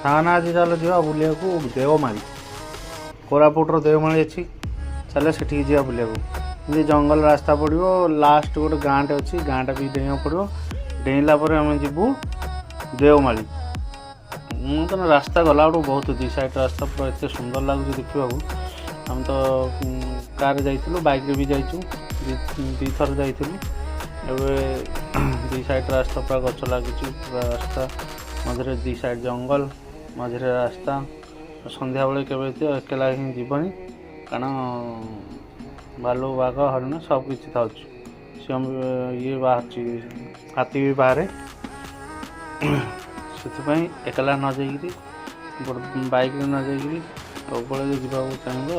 ସାଙ୍ଗନା ଆଜି ଚାଲ ଯିବା ବୁଲିବାକୁ ଦେଓମାଳି। କୋରାପୁଟର ଦେଓମାଳି ଅଛି, ଚାଲ ସେଠିକି ଯିବା ବୁଲିବାକୁ। ଏମିତି ଜଙ୍ଗଲ ରାସ୍ତା ପଡ଼ିବ, ଲାଷ୍ଟ ଗୋଟେ ଗାଁଟେ ଅଛି, ଗାଁଟା ବି ଡେଇଁବାକୁ ପଡ଼ିବ। ଡେଇଁଲା ପରେ ଆମେ ଯିବୁ ଦେଓମାଳି। ମୁଁ ତ ରାସ୍ତା ଗଲାବେଳକୁ ବହୁତ ଦୁଇ ସାଇଡ଼୍ ରାସ୍ତା ପୁରା ଏତେ ସୁନ୍ଦର ଲାଗୁଛି ଦେଖିବାକୁ। ଆମେ ତ କାର୍ରେ ଯାଇଥିଲୁ, ବାଇକ୍ରେ ବି ଯାଇଛୁ, ଦୁଇଥର ଯାଇଥିଲୁ। ଏବେ ଦୁଇ ସାଇଡ଼୍ ରାସ୍ତା ପୁରା ଗଛ ଲାଗିଛି, ପୁରା ରାସ୍ତା ମଝିରେ ଦୁଇ ସାଇଡ଼୍ ଜଙ୍ଗଲ, ମଝିରେ ରାସ୍ତା। ସନ୍ଧ୍ୟାବେଳେ କେବେ ଏକଲା ହିଁ ଯିବନି, କାରଣ ଭାଲୁ ବାଘ ହରିଣ ସବୁ କିଛି ଥାଉଛି। ଇଏ ବାହାରୁଛି, ହାତୀ ବି ବାହାରେ। ସେଥିପାଇଁ ଏକଲା ନ ଯାଇକିରି ବାଇକ୍ରେ ନ ଯାଇକିରି ସବୁବେଳେ ଯିବାକୁ ଚାହିଁବ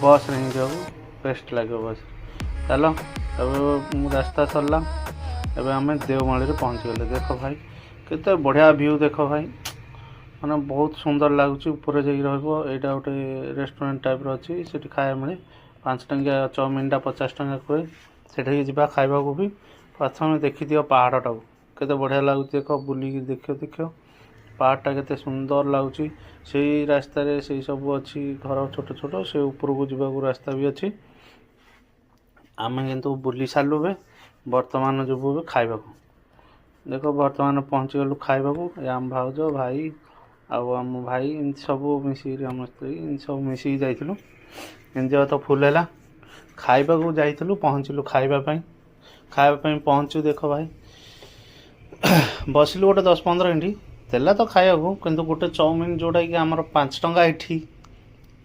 ବସ୍ରେ ହିଁ ଯିବାକୁ ବେଷ୍ଟ ଲାଗିବ। ବସ୍ ଚାଲ। ଏବେ ରାସ୍ତା ସରିଲା, ଏବେ ଆମେ ଦେଓମାଳିରେ ପହଞ୍ଚିଗଲେ। ଦେଖ ଭାଇ କେତେ ବଢ଼ିଆ ଭିଉ, ଦେଖ ଭାଇ, ମାନେ ବହୁତ ସୁନ୍ଦର ଲାଗୁଛି। ଉପରେ ଯାଇକି ରହିବ, ଏଇଟା ଗୋଟେ ରେଷ୍ଟୁରାଣ୍ଟ ଟାଇପ୍ର ଅଛି, ସେଠି ଖାଇବା ମିଳେ। 5 ଟଙ୍କିଆ ଚାଉମିନଟା 50 ଟଙ୍କା କୁହେ। ସେଠିକି ଯିବା ଖାଇବାକୁ। ବି ପ୍ରଥମେ ଦେଖିଦିଅ ପାହାଡ଼ଟାକୁ, କେତେ ବଢ଼ିଆ ଲାଗୁଛି। ଦେଖ ବୁଲିକି ଦେଖ ପାହାଡ଼ଟା କେତେ ସୁନ୍ଦର ଲାଗୁଛି। ସେଇ ରାସ୍ତାରେ ସେଇ ସବୁ ଅଛି ଘର ଛୋଟ ଛୋଟ, ସେ ଉପରକୁ ଯିବାକୁ ରାସ୍ତା ବି ଅଛି। ଆମେ କିନ୍ତୁ ବୁଲି ସାରିଲୁ। ବର୍ତ୍ତମାନ ଯିବୁ ଖାଇବାକୁ। ଦେଖ ବର୍ତ୍ତମାନ ପହଞ୍ଚିଗଲୁ ଖାଇବାକୁ। ଆମ ଭାଉଜ, ଭାଇ ଆଉ ଆମ ଭାଇ, ଏମିତି ସବୁ ମିଶିକିରି, ଆମ ସ୍ତ୍ରୀ, ଏମିତି ସବୁ ମିଶିକି ଯାଇଥିଲୁ। ଏନ୍ଜୟ ତ ଫୁଲ୍ ହେଲା। ଖାଇବାକୁ ଯାଇଥିଲୁ, ପହଞ୍ଚିଲୁ ଖାଇବା ପାଇଁ ପହଞ୍ଚୁ। ଦେଖ ଭାଇ ବସିଲୁ ଗୋଟେ 10-15 ମିନିଟ୍ ଦେଲା ତ ଖାଇବାକୁ, କିନ୍ତୁ ଗୋଟେ ଚାଉମିନ ଯେଉଁଟାକି ଆମର 5 ଟଙ୍କା, ଏଠି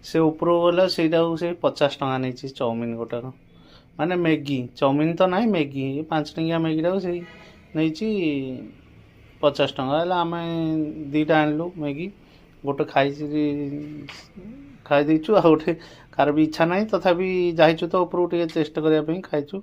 ସେ ଉପରକୁ ଗଲା ସେଇଟାକୁ ସେ 50 ଟଙ୍କା ନେଇଛି ଚାଉମିନ ଗୋଟାକ। ମାନେ ମ୍ୟାଗି, ଚାଉମିନ ତ ନାହିଁ, ମ୍ୟାଗି 5 ଟଙ୍କିଆ ମ୍ୟାଗିଟାକୁ ସେଇ ନେଇଛି 50 ଟଙ୍କା। ହେଲେ ଆମେ ଦୁଇଟା ଆଣିଲୁ ମ୍ୟାଗି, ଗୋଟେ ଖାଇ ଦେଇଛୁ, ଆଉ ଗୋଟେ କାହାର ବି ଇଚ୍ଛା ନାହିଁ। ତଥାପି ଯାଇଛୁ ତ ଉପରକୁ ଟିକେ ଟେଷ୍ଟ କରିବା ପାଇଁ, ଖାଇଛୁ।